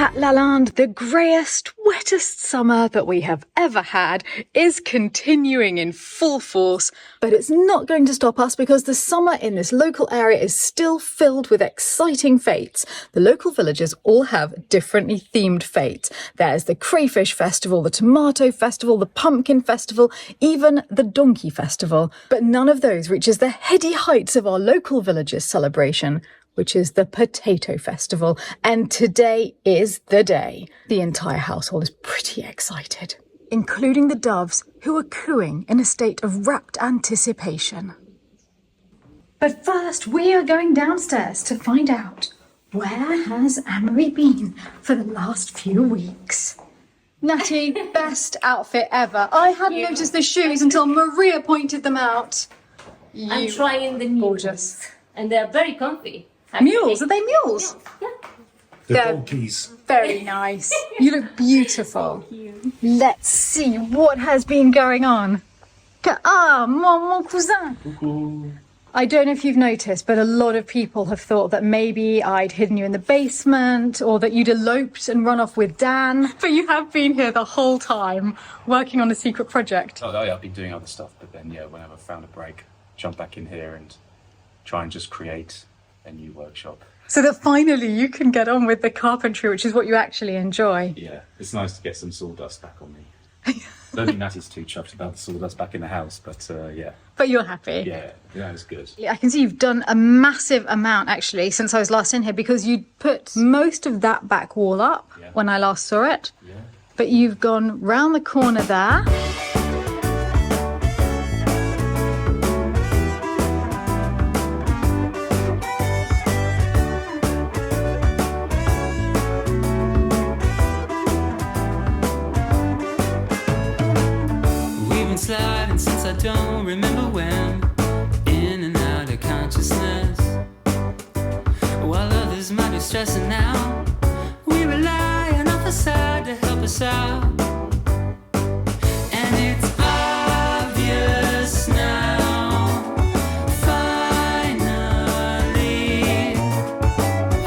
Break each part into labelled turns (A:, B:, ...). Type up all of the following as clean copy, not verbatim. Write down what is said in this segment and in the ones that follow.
A: At Lalande, the greyest, wettest summer that we have ever had is continuing in full force, but it's not going to stop us because the summer in this local area is still filled with exciting fates. The local villagers all have differently themed fates. There's the Crayfish Festival, the Tomato Festival, the Pumpkin Festival, even the Donkey Festival. But none of those reaches the heady heights of our local villagers' celebration, which is the Potato Festival. And today is the day. The entire household is pretty excited, including the doves, who are cooing in a state of rapt anticipation. But first, we are going downstairs to find out, where has Amaury been for the last few weeks? Natty, best outfit ever. I hadn't noticed the shoes until Maria pointed them out.
B: I'm trying the gorgeous. And they're very comfy.
A: Mules? Are they mules?
B: Yeah.
C: They're donkeys.
A: Very nice. You look beautiful. Thank you. Let's see what has been going on. Mon cousin.
C: Coucou.
A: I don't know if you've noticed, but a lot of people have thought that maybe I'd hidden you in the basement or that you'd eloped and run off with Dan. But you have been here the whole time, working on a secret project.
C: Oh, yeah, I've been doing other stuff, but then, yeah, whenever I found a break, jump back in here and try and just create a new workshop.
A: So that finally you can get on with the carpentry, which is what you actually enjoy.
C: Yeah, it's nice to get some sawdust back on me. I don't think Natty's too chuffed about the sawdust back in the house, but yeah.
A: But you're happy?
C: Yeah, it's good.
A: I can see you've done a massive amount, actually, since I was last in here, because you put most of that back wall up when I last saw it.
C: Yeah.
A: But you've gone round the corner there.
D: Sliding since I don't remember when, in and out of consciousness, while others might be stressing out, we rely on our facade to help us out, and it's obvious now, finally,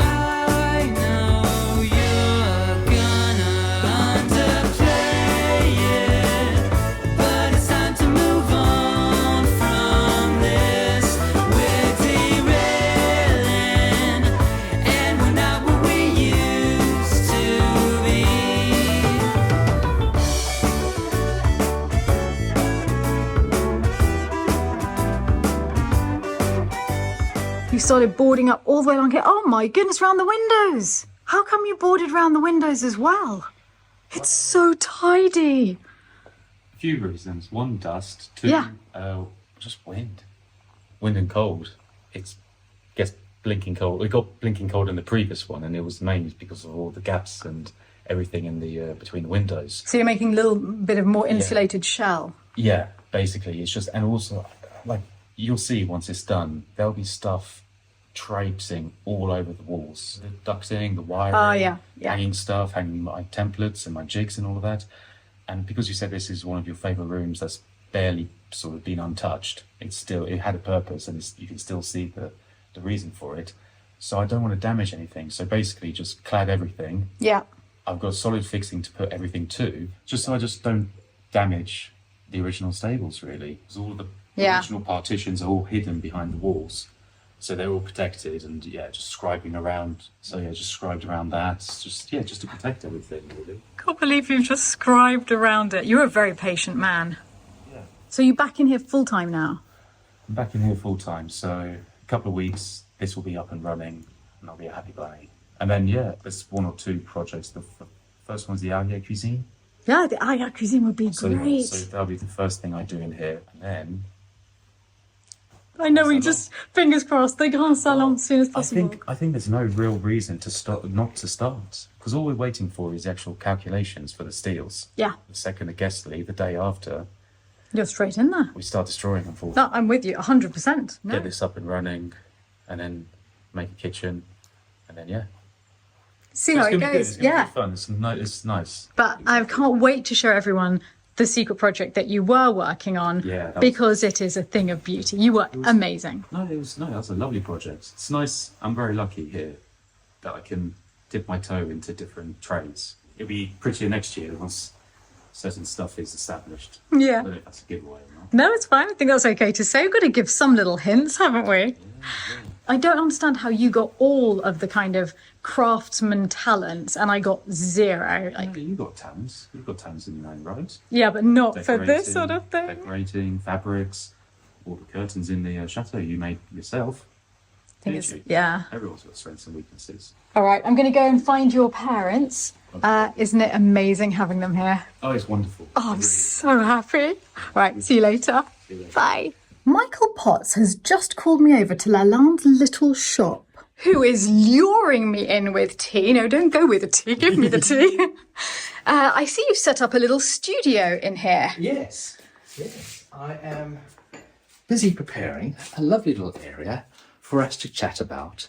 D: I know you're gonna underplay it, but it's time to move on from this. We're derailing, and we're not what we used to be.
A: You started boarding up all the way along here. Oh my goodness, round the windows. How come you boarded round the windows as well? It's so tidy.
C: A few reasons. One, dust. Two, just wind. Wind and cold. It's gets blinking cold. It got blinking cold in the previous one, and it was mainly because of all the gaps and everything in the between the windows.
A: So you're making a little bit of more insulated shell.
C: Yeah, basically, it's just, and also, like, you'll see once it's done, there'll be stuff traipsing all over the walls. The ducting, the wiring, hanging stuff, hanging my templates and my jigs and all of that. And because you said this is one of your favourite rooms that's barely sort of been untouched, it had a purpose, and you can still see the reason for it. So I don't want to damage anything. So basically just clad everything.
A: Yeah.
C: I've got a solid fixing to put everything to, just so I just don't damage the original stables, really. Because all of the original partitions are all hidden behind the walls. So they're all protected, and just scribing around. So just scribed around that. Just to protect everything, really.
A: Can't believe you've just scribed around it. You're a very patient man.
C: Yeah.
A: So you're back in here full time now?
C: I'm back in here full time. So a couple of weeks, this will be up and running, and I'll be a happy bunny. And then there's one or two projects. The first one's the Arrière Cuisine.
A: Yeah, the Arrière Cuisine would be great.
C: So that'll be the first thing I do in here, and then.
A: I know, we just, fingers crossed, the Grand Salon as soon as possible.
C: I think there's no real reason not to start, because all we're waiting for is the actual calculations for the steels.
A: Yeah.
C: The second the guests leave, the day after,
A: you're straight in there.
C: we start destroying them for.
A: No, I'm with you, 100%. No.
C: Get this up and running, and then make a kitchen, and then
A: See how it goes.
C: It's gonna be fun. It's nice.
A: But I can't wait to show everyone the secret project that you were working on, because it is a thing of beauty. You were amazing.
C: That's a lovely project. It's nice. I'm very lucky here that I can dip my toe into different trades. It'll be prettier next year once certain stuff is established.
A: Yeah.
C: I don't know if that's a giveaway or not.
A: No, it's fine. I think that's okay to say. We've got to give some little hints, haven't we?
C: Yeah.
A: I don't understand how you got all of the kind of craftsman talents and I got zero. Like,
C: You got talents. You've got talents in your own right.
A: yeah, but not for this
C: Decorating,
A: sort of thing.
C: Decorating, fabrics, all the curtains in the chateau you made yourself. Didn't you?
A: Yeah.
C: Everyone's got strengths and weaknesses.
A: All right, I'm going to go and find your parents. Isn't it amazing having them here?
C: Oh, it's wonderful.
A: Oh, I'm so happy. Right, see you later. Bye. Michael Potts has just called me over to Lalande's little shop. Who is luring me in with tea? No, don't go with the tea. Give me the tea. I see you've set up a little studio in here.
E: Yes. I am busy preparing a lovely little area for us to chat about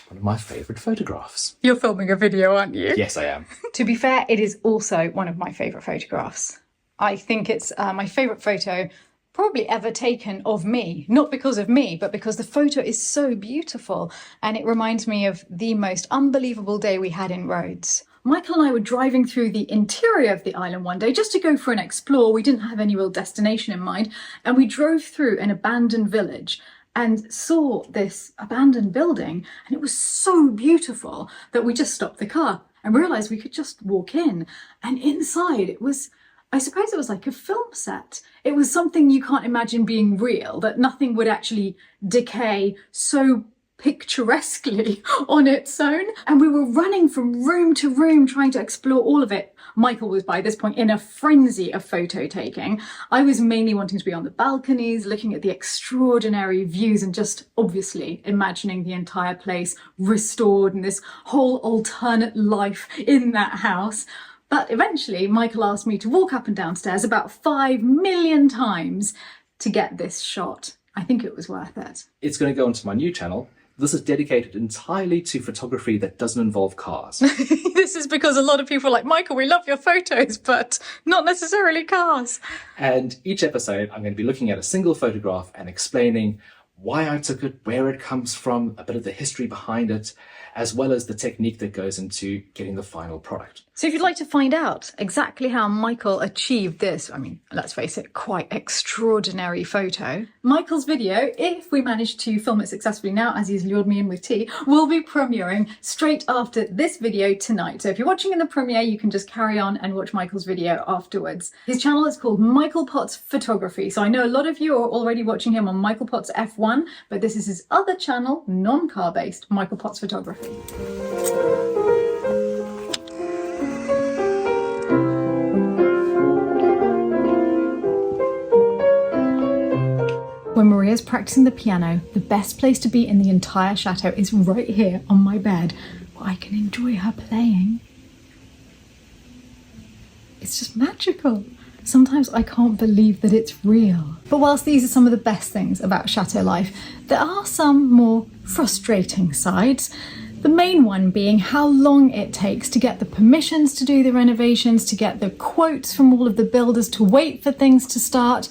E: one of my favourite photographs.
A: You're filming a video, aren't you?
E: Yes, I am.
A: To be fair, it is also one of my favourite photographs. I think it's my favourite photo probably ever taken of me. Not because of me, but because the photo is so beautiful and it reminds me of the most unbelievable day we had in Rhodes. Michael and I were driving through the interior of the island one day just to go for an explore. We didn't have any real destination in mind, and we drove through an abandoned village and saw this abandoned building, and it was so beautiful that we just stopped the car and realised we could just walk in. And inside it was, I suppose it was like a film set. It was something you can't imagine being real, that nothing would actually decay so picturesquely on its own. And we were running from room to room trying to explore all of it. Michael was by this point in a frenzy of photo taking. I was mainly wanting to be on the balconies, looking at the extraordinary views and just obviously imagining the entire place restored and this whole alternate life in that house. But eventually Michael asked me to walk up and down stairs about 5 million times to get this shot. I think it was worth it.
E: It's going to go onto my new channel. This is dedicated entirely to photography that doesn't involve cars.
A: This is because a lot of people are like, Michael, we love your photos, but not necessarily cars.
E: And each episode, I'm going to be looking at a single photograph and explaining why I took it, where it comes from, a bit of the history behind it, as well as the technique that goes into getting the final product.
A: So if you'd like to find out exactly how Michael achieved this, I mean, let's face it, quite extraordinary photo, Michael's video, if we manage to film it successfully now, as he's lured me in with tea, will be premiering straight after this video tonight. So if you're watching in the premiere, you can just carry on and watch Michael's video afterwards. His channel is called Michael Potts Photography. So I know a lot of you are already watching him on Michael Potts F1, but this is his other channel, non-car based, Michael Potts Photography. When Maria's practicing the piano, the best place to be in the entire chateau is right here on my bed, where I can enjoy her playing. It's just magical. Sometimes I can't believe that it's real. But whilst these are some of the best things about chateau life, there are some more frustrating sides. The main one being how long it takes to get the permissions to do the renovations, to get the quotes from all of the builders, to wait for things to start.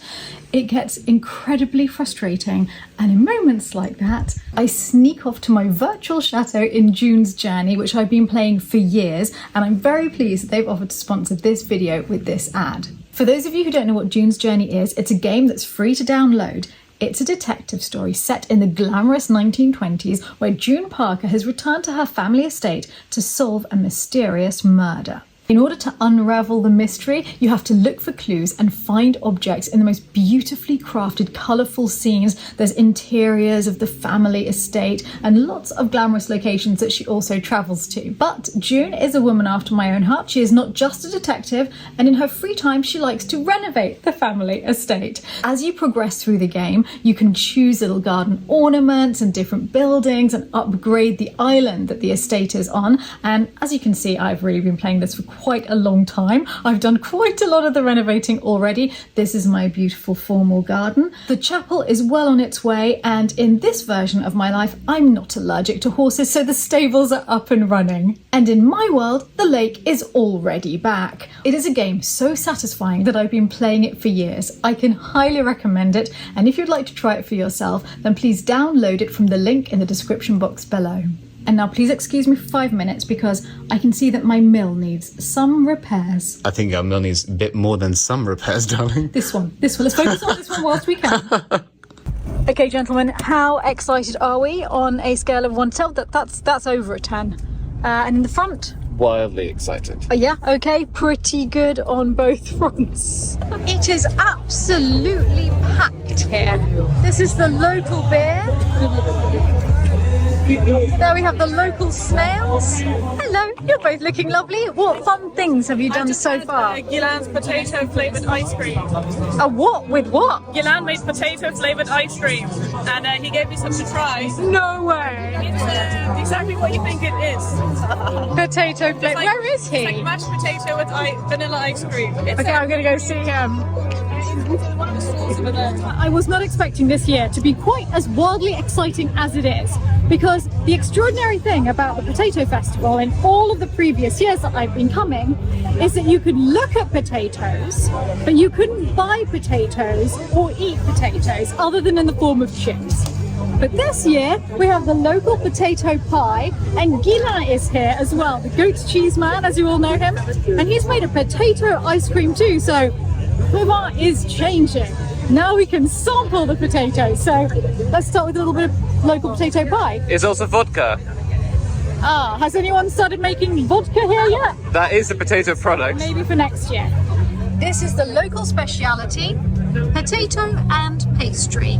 A: It gets incredibly frustrating, and in moments like that, I sneak off to my virtual chateau in June's Journey, which I've been playing for years, and I'm very pleased that they've offered to sponsor this video with this ad. For those of you who don't know what June's Journey is, it's a game that's free to download. It's a detective story set in the glamorous 1920s where June Parker has returned to her family estate to solve a mysterious murder. In order to unravel the mystery, you have to look for clues and find objects in the most beautifully crafted, colourful scenes. There's interiors of the family estate and lots of glamorous locations that she also travels to. But June is a woman after my own heart. She is not just a detective, and in her free time, she likes to renovate the family estate. As you progress through the game, you can choose little garden ornaments and different buildings and upgrade the island that the estate is on. And as you can see, I've really been playing this for quite a long time. I've done quite a lot of the renovating already. This is my beautiful formal garden. The chapel is well on its way, and in this version of my life, I'm not allergic to horses, so the stables are up and running. And in my world, the lake is already back. It is a game so satisfying that I've been playing it for years. I can highly recommend it, and if you'd like to try it for yourself, then please download it from the link in the description box below. And now please excuse me for 5 minutes because I can see that my mill needs some repairs.
F: I think our mill needs a bit more than some repairs, darling.
A: This one. Let's focus on this one whilst we can. Okay, gentlemen, how excited are we on a scale of 1 to 10? That's over a 10. And in the front?
F: Wildly excited.
A: Yeah, okay, pretty good on both fronts. It is absolutely packed here. This is the local beer. There we have the local snails. Hello, you're both looking lovely. What fun things have you done so far?
G: Guilan's potato flavoured ice cream.
A: A what? With what?
G: Guilan made potato flavoured ice cream, and he gave me some to try.
A: No way.
G: It's exactly what you think it is.
A: Potato flavour.
G: Like,
A: Where is he?
G: It's like mashed potato with vanilla ice cream. It's
A: Okay, I'm gonna go see him.
G: one of the stalls over there.
A: I was not expecting this year to be quite as wildly exciting as it is, because the extraordinary thing about the Potato Festival in all of the previous years that I've been coming is that you could look at potatoes, but you couldn't buy potatoes or eat potatoes other than in the form of chips. But this year we have the local potato pie, and Guilan is here as well, the goat's cheese man, as you all know him, and he's made a potato ice cream too, so Clement is changing. Now we can sample the potatoes. So let's start with a little bit of local potato pie.
F: It's also vodka.
A: Ah, has anyone started making vodka here yet?
F: That is a potato product.
A: Maybe for next year. This is the local speciality, potato and pastry,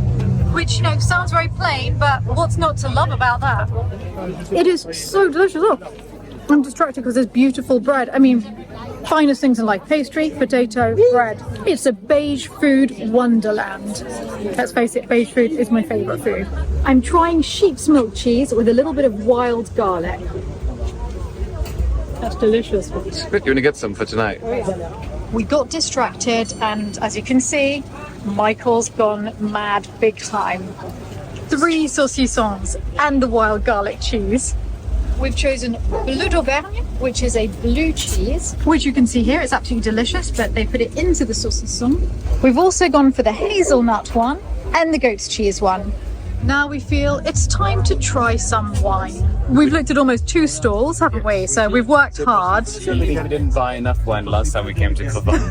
A: which, you know, sounds very plain, but what's not to love about that? It is so delicious. Oh, I'm distracted because there's beautiful bread. I mean, finest things in life: pastry, potato, bread. It's a beige food wonderland. Let's face it, beige food is my favourite food. I'm trying sheep's milk cheese with a little bit of wild garlic. That's delicious.
F: Good. You want to get some for tonight?
A: We got distracted, and as you can see, Michael's gone mad big time. 3 saucissons and the wild garlic cheese. We've chosen Bleu d'Auvergne, which is a blue cheese, which you can see here. It's absolutely delicious, but they put it into the saucisson. We've also gone for the hazelnut one and the goat's cheese one. Now we feel it's time to try some wine. We've looked at almost 2 stalls, haven't we? So we've worked hard.
F: We didn't buy enough wine last time we came to Crevant.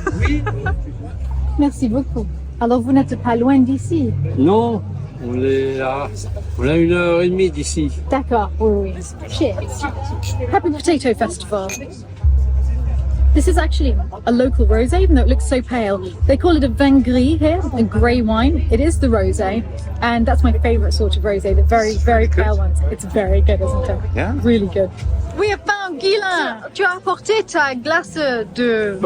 A: Merci beaucoup. Alors vous n'êtes pas loin d'ici?
H: Non, on est à 1h30 d'ici.
A: D'accord, oui, oui. Cheers. Happy Potato Festival. This is actually a local rosé, even though it looks so pale. They call it a vin gris here, a grey wine. It is the rosé, and that's my favourite sort of rosé, the very, very pale ones. It's very good, isn't it?
F: Yeah.
A: Really good. We have found Guilan. Tu as apporté ta glace de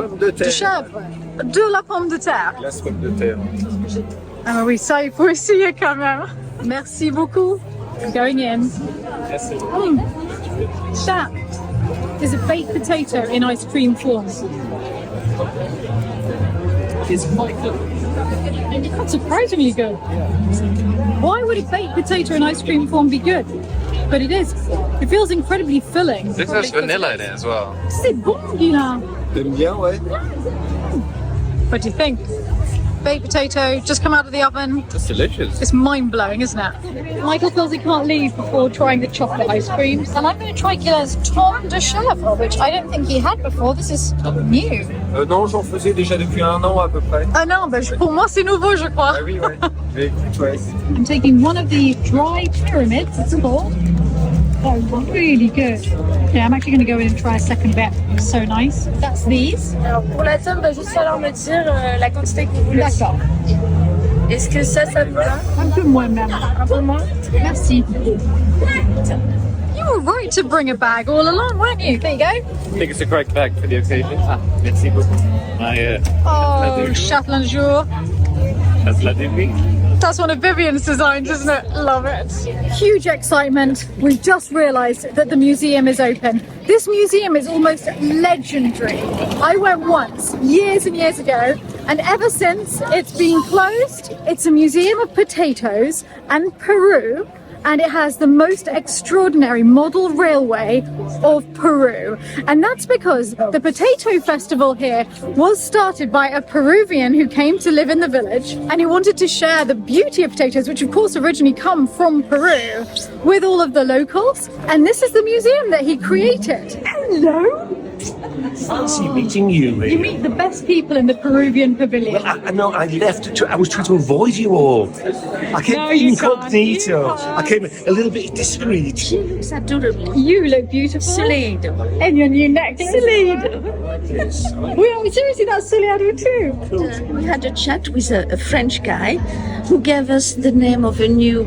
A: chèvre, de la pomme de terre.
F: Glace pomme de terre.
A: Ah oui, ça, il faut essayer quand même. Merci beaucoup. Going in. That is a baked potato in ice cream form.
E: It's quite good.
A: That's surprisingly good. Why would a baked potato in ice cream form be good? But it is. It feels incredibly filling.
F: This has vanilla in it as well.
A: C'est bon, Guilan.
F: T'aimes bien, ouais?
A: What do you think? Baked potato, just come out of the oven.
F: It's delicious.
A: It's mind-blowing, isn't it? Michael feels he can't leave before trying the chocolate ice creams. And I'm going to try Guilan's Tom de Chèvre, which I don't think he had before. This is new.
H: Non, j'en faisais déjà depuis 1 an à peu près.
A: Ah non, ben, pour moi c'est nouveau, je crois.
H: Ah oui, ouais. Mais écoute, ouais.
A: I'm taking one of the dry pyramids, it's called. They're really good. Yeah, I'm actually going to go in and try a second bit. So nice. That's these.
B: Alors pour la somme, va juste falloir me dire la quantité que vous voulez.
A: D'accord.
B: Est-ce que ça vous va?
A: Un peu moins même.
B: Un peu moins?
A: Merci. You were right to bring a bag all along, weren't you? There you go.
F: I think it's a correct bag for the occasion. Ah, merci beaucoup.
A: Oh, Chatelaine jour.
F: That's la début.
A: That's one of Vivian's designs, isn't it? Love it. Huge excitement. We've just realised that the museum is open. This museum is almost legendary. I went once, years and years ago, and ever since it's been closed. It's a museum of potatoes and Peru, and it has the most extraordinary model railway of Peru. And that's because the potato festival here was started by a Peruvian who came to live in the village, and he wanted to share the beauty of potatoes, which of course originally come from Peru, with all of the locals. And this is the museum that he created. Hello!
I: Fancy meeting you, really.
A: You meet the best people in the Peruvian pavilion.
I: I know, I was trying to avoid you all. I came incognito. I came a little bit discreet.
B: She looks adorable.
A: You look beautiful.
B: Soleado.
A: And your new necklace. Soleado. Well, seriously, that's Soleado too.
B: We had a chat with a French guy who gave us the name of a new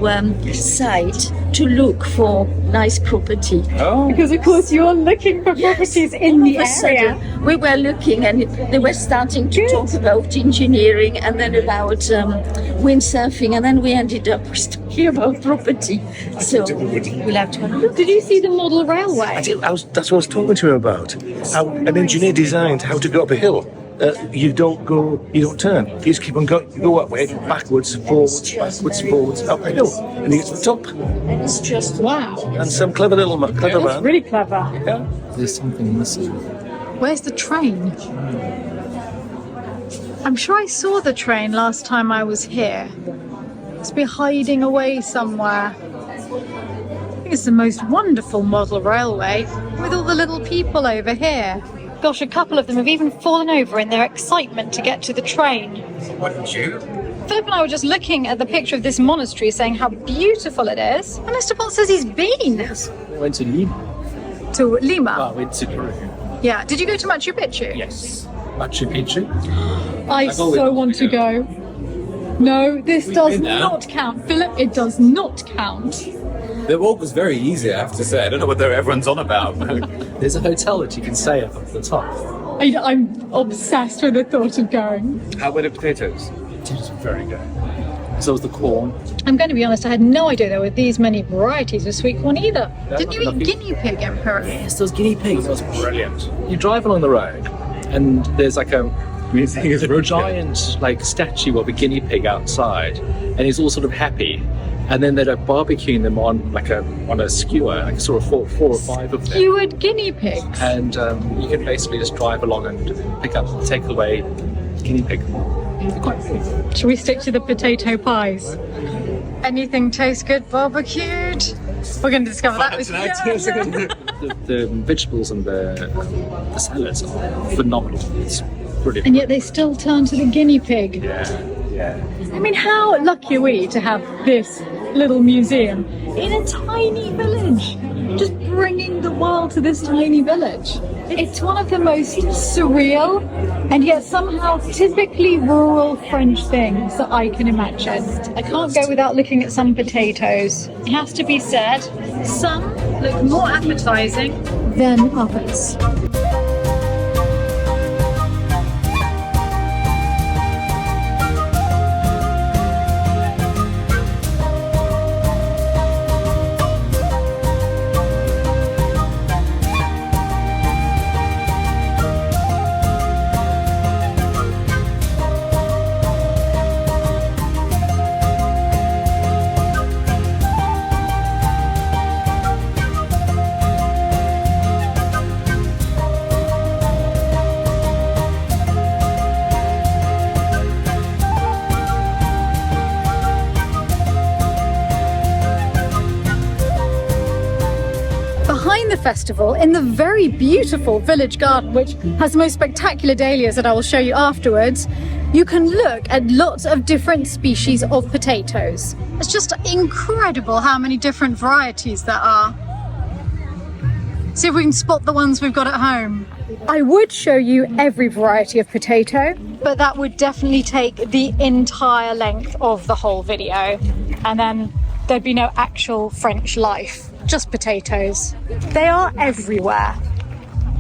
B: site to look for nice property.
F: Oh.
A: Because of course you're looking for properties in the
B: All of a
A: area.
B: sudden, we were looking and they were starting to talk about engineering and then about windsurfing, and then we ended up talking about property. So we'll have to have a look.
A: Did you see the model railway?
I: That's what I was talking to him about. How an engineer designed how to go up a hill. You don't turn. You just keep on going. You go that way, backwards, forwards, up a hill, and you get to the top.
B: And it's just
A: Wow.
I: And some clever man.
A: That's really clever.
I: Yeah.
E: There's something missing.
A: Where's the train? I'm sure I saw the train last time I was here. Must be hiding away somewhere. I think it's the most wonderful model railway with all the little people over here. Gosh, a couple of them have even fallen over in their excitement to get to the train.
I: Wouldn't you?
A: Philip and I were just looking at the picture of this monastery, saying how beautiful it is. And Mr. Paul says he's been
E: We went to Lima.
A: to Lima.
E: Went to Peru.
A: Yeah. Did you go to Machu Picchu?
E: Yes. Machu Picchu.
A: I so want to go. No, this does not count. Philip, it does not count.
F: The walk was very easy, I have to say. I don't know what everyone's on about.
E: There's a hotel that you can stay up the top.
A: I'm obsessed with the thought of going.
F: How were the potatoes?
E: It was very good. So was the corn.
A: I'm going to be honest, I had no idea there were these many varieties of sweet corn either. Didn't you eat guinea pig in Peru?
E: Yes, those guinea pigs. That was brilliant. You drive along the road, and there's like a giant statue of a guinea pig outside, and he's all sort of happy. And then they're barbecuing them on a skewer, like sort of four or five of them.
A: Skewered guinea pigs.
E: And you can basically just drive along and take away guinea pig. They're quite big.
A: Should we stick to the potato pies? Anything tastes good barbecued? We're going to discover that.
E: The vegetables and the salads are phenomenal. It's brilliant.
A: And yet they still turn to the guinea pig.
E: Yeah.
A: I mean, how lucky are we to have this little museum in a tiny village? Just bringing the world to this tiny village. It's one of the most surreal and yet somehow typically rural French things that I can imagine. I can't go without looking at some potatoes. It has to be said, some look more appetizing than others. Festival in the very beautiful village garden, which has the most spectacular dahlias that I will show you afterwards, you can look at lots of different species of potatoes. It's just incredible how many different varieties there are. See if we can spot the ones we've got at home. I would show you every variety of potato, but that would definitely take the entire length of the whole video, and then there'd be no actual French life. Just potatoes. They are everywhere.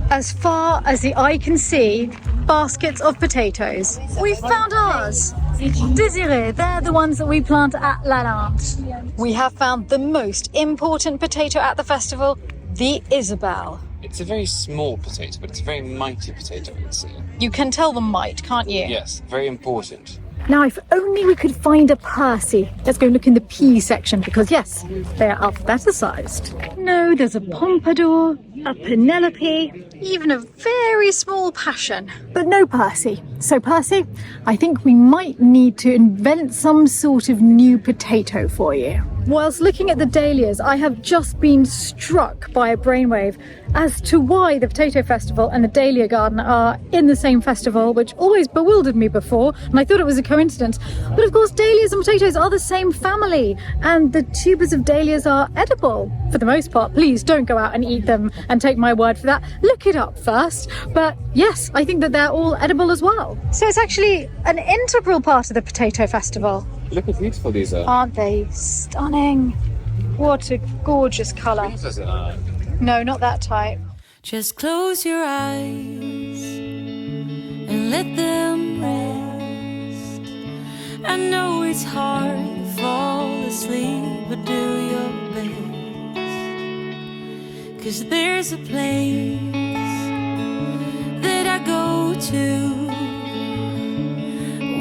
A: As far as the eye can see, baskets of potatoes. We found ours. Désiré, they're the ones that we plant at Lalande. We have found the most important potato at the festival, the Isabelle.
F: It's a very small potato, but it's a very mighty potato, I'd say.
A: You can tell the might, can't you?
F: Yes, very important.
A: Now, if only we could find a Percy. Let's go look in the P section because, yes, they are alphabeticized. No, there's a Pompadour, a Penelope, even a very small Passion, but no Percy. So, Percy, I think we might need to invent some sort of new potato for you. Whilst looking at the dahlias, I have just been struck by a brainwave as to why the Potato Festival and the Dahlia Garden are in the same festival, which always bewildered me before, and I thought it was a coincidence. But of course, dahlias and potatoes are the same family, and the tubers of dahlias are edible for the most part. Please don't go out and eat them and take my word for that. Look it up first. But yes, I think that they're all edible as well. So it's actually an integral part of the Potato Festival.
F: Look how beautiful these are.
A: Aren't they stunning? What a gorgeous colour. No, not that type.
D: Just close your eyes and let them rest. I know it's hard to fall asleep, but do your best. 'Cause there's a place that I go to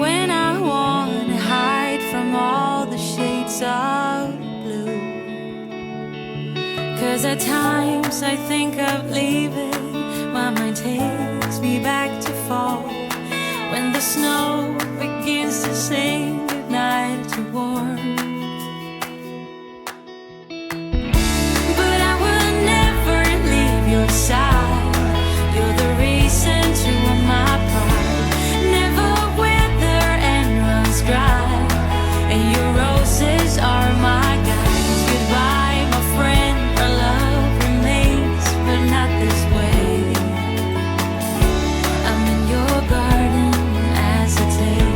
D: when I want to hide from all the shades of blue. 'Cause at times I think of leaving, my mind takes me back to fall, when the snow begins to sing goodnight to warm. But I will never leave your side, you're the reason to all my pride, never wither and runs dry, and your roses are my guides. Goodbye, my friend, our love remains, but not this way. I'm in your garden as a day.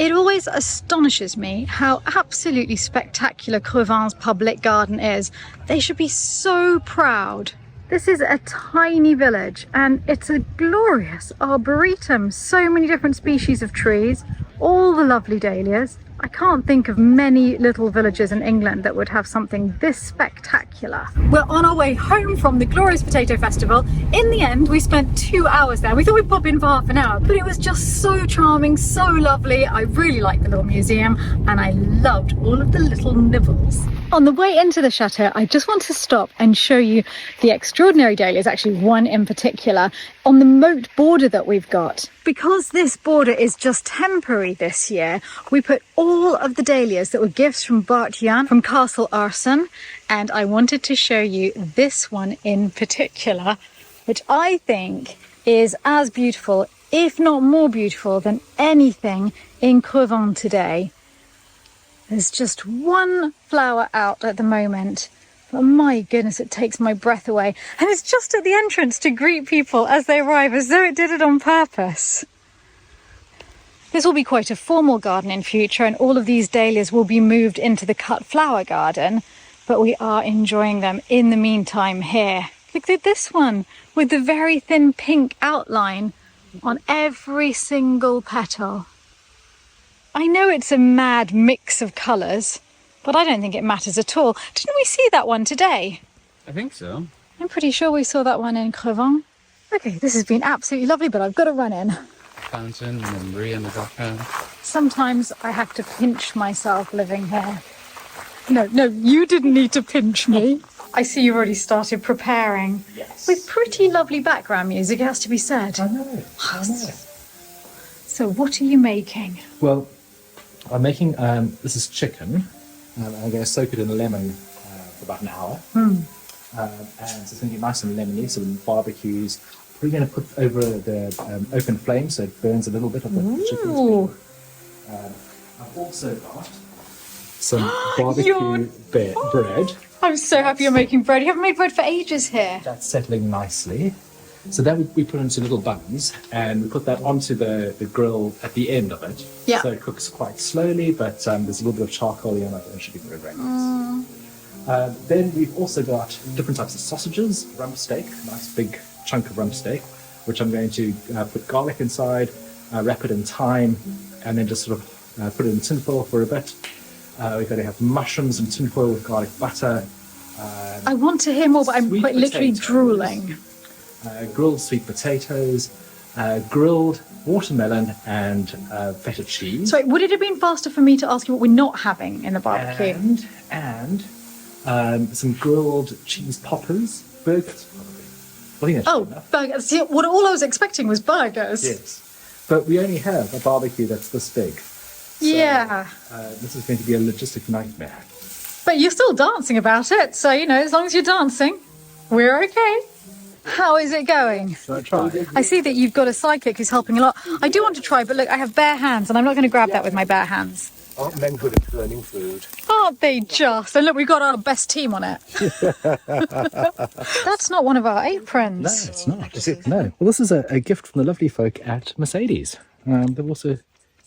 A: It always astonishes me how absolutely spectacular Crevin's public garden is. They should be so proud. This is a tiny village and it's a glorious arboretum. So many different species of trees, all the lovely dahlias. I can't think of many little villages in England that would have something this spectacular. We're on our way home from the glorious Potato Festival. In the end, we spent 2 hours there. We thought we'd pop in for half an hour, but it was just so charming, so lovely. I really liked the little museum and I loved all of the little nibbles. On the way into the chateau, I just want to stop and show you the extraordinary dahlias, actually one in particular, on the moat border that we've got. Because this border is just temporary this year, we put all of the dahlias that were gifts from Bart Jan from Castle Arson, and I wanted to show you this one in particular, which I think is as beautiful, if not more beautiful, than anything in Crevin today. There's just one flower out at the moment, but my goodness, it takes my breath away. And it's just at the entrance to greet people as they arrive, as though it did it on purpose. This will be quite a formal garden in future, and all of these dahlias will be moved into the cut flower garden, but we are enjoying them in the meantime here. Look at this one with the very thin pink outline on every single petal. I know it's a mad mix of colours, but I don't think it matters at all. Didn't we see that one today?
F: I think so.
A: I'm pretty sure we saw that one in Crevin. Okay, this has been absolutely lovely, but I've got to run in.
F: Fountain and then Marie in the background.
A: Sometimes I have to pinch myself living here. No, you didn't need to pinch me. I see you've already started preparing.
E: Yes.
A: With pretty lovely background music, it has to be said.
E: I know.
A: So what are you making?
E: Well, I'm making, this is chicken. I'm going to soak it in lemon for about an hour. And so it's going to get nice and lemony, so when barbecues, we're going to put over the open flame so it burns a little bit of the chicken. I've also got some barbecue bread.
A: I'm so happy you're making bread. You haven't made bread for ages here.
E: That's settling nicely. So then we put it into little buns and we put that onto the grill at the end of it.
A: Yeah.
E: So it cooks quite slowly, but there's a little bit of charcoal in it and it should be very nice. Then we've also got different types of sausages, rump steak, nice big chunk of rump steak, which I'm going to put garlic inside, wrap it in thyme, and then just sort of put it in tinfoil for a bit. We're going to have mushrooms and tinfoil with garlic butter.
A: I want to hear more, but I'm quite literally
E: potatoes.
A: drooling.
E: Grilled sweet potatoes, grilled watermelon and feta cheese.
A: Sorry, would it have been faster for me to ask you what we're not having in the barbecue?
E: And some grilled cheese poppers, burgers. I think that's enough.
A: Burgers. See, all I was expecting was burgers.
E: Yes. But we only have a barbecue that's this big. So,
A: yeah.
E: This is going to be a logistic nightmare.
A: But you're still dancing about it, so, you know, as long as you're dancing, we're okay. How is it going?
E: Shall I try?
A: I see that you've got a sidekick who's helping a lot. I do want to try, but look, I have bare hands, and I'm not going to grab that with my bare hands.
I: Aren't men good at burning food?
A: Aren't they just? And look, we've got our best team on it. That's not one of our aprons.
E: No, it's not. Is it? No. Well, this is a gift from the lovely folk at Mercedes. They've also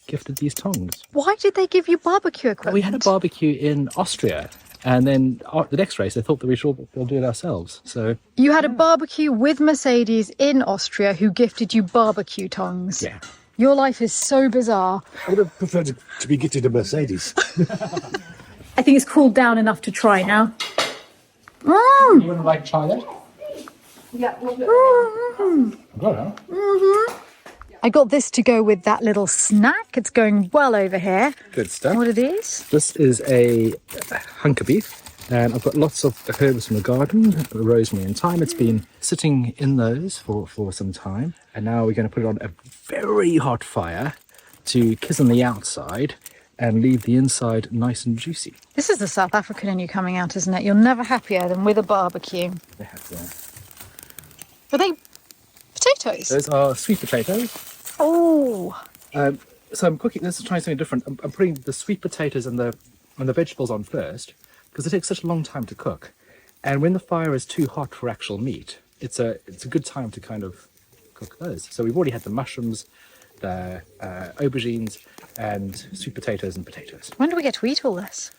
E: gifted these tongs.
A: Why did they give you barbecue equipment?
E: We had a barbecue in Austria, and then the next race they thought that we should all do it ourselves. So
A: you had a barbecue with Mercedes in Austria who gifted you barbecue tongs.
E: yeah.
A: Your life is so bizarre.
I: I would have preferred to be gifted a Mercedes.
A: I think it's cooled down enough to try now.
E: You wouldn't like to try that?
A: Yeah.
E: Mm-hmm.
A: I got this to go with that little snack. It's going well over here.
E: Good stuff.
A: What are these?
E: This is a hunk of beef, and I've got lots of herbs from the garden, rosemary and thyme. It's been sitting in those for some time, and now we're going to put it on a very hot fire to kiss on the outside and leave the inside nice and juicy.
A: This is the South African in you coming out, isn't it? You're never happier than with a barbecue. Are they potatoes?
E: Those are sweet potatoes.
A: Oh.
E: So I'm cooking. Let's try something different. I'm putting the sweet potatoes and the vegetables on first because it takes such a long time to cook. And when the fire is too hot for actual meat, it's a good time to kind of cook those. So we've already had the mushrooms, the aubergines, and sweet potatoes and potatoes.
A: When do we get to eat all this?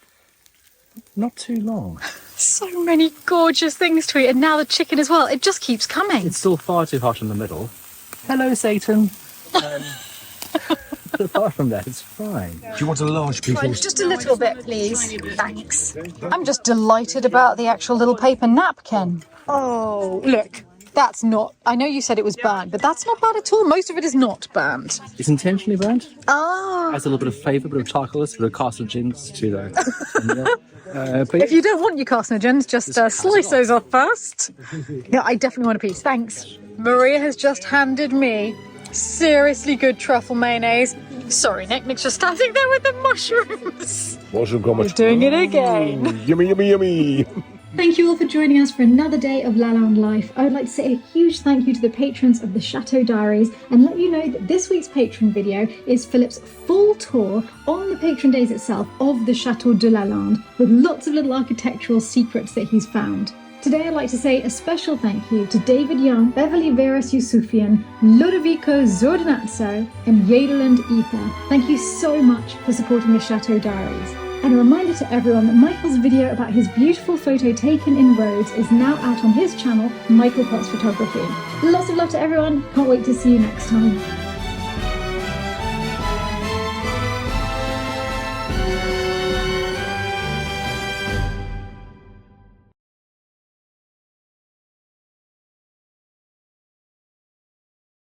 E: Not too long.
A: So many gorgeous things to eat, and now the chicken as well. It just keeps coming.
E: It's still far too hot in the middle. Hello, Satan. But apart from that, it's fine.
I: Do you want a large piece?
A: Just a little bit, please. Thanks. I'm just delighted about the actual little paper napkin. Oh, look. That's not... I know you said it was burnt, but that's not bad at all. Most of it is not burnt.
E: It's intentionally burnt.
A: Ah.
E: Adds a little bit of flavour, a bit of charcoal, a bit of carcinogens to the meal.
A: If you don't want your carcinogens, just slice those off first. Yeah, I definitely want a piece. Thanks. Maria has just handed me seriously good truffle mayonnaise. Sorry, Nick. Nick's just standing there with the mushrooms.
I: Mushroom combat.
A: You're doing it again.
I: Yummy, yummy, yummy.
J: Thank you all for joining us for another day of Lalande Life. I would like to say a huge thank you to the patrons of the Chateau Diaries and let you know that this week's patron video is Philip's full tour on the patron days itself of the Chateau de Lalande with lots of little architectural secrets that he's found. Today I'd like to say a special thank you to David Young, Beverly Veras Yusufian, Ludovico Zordanazzo and Yadeland Ether. Thank you so much for supporting the Chateau Diaries. And a reminder to everyone that Michael's video about his beautiful photo taken in Rhodes is now out on his channel, Michael Potts Photography. Lots of love to everyone. Can't wait to see you next time.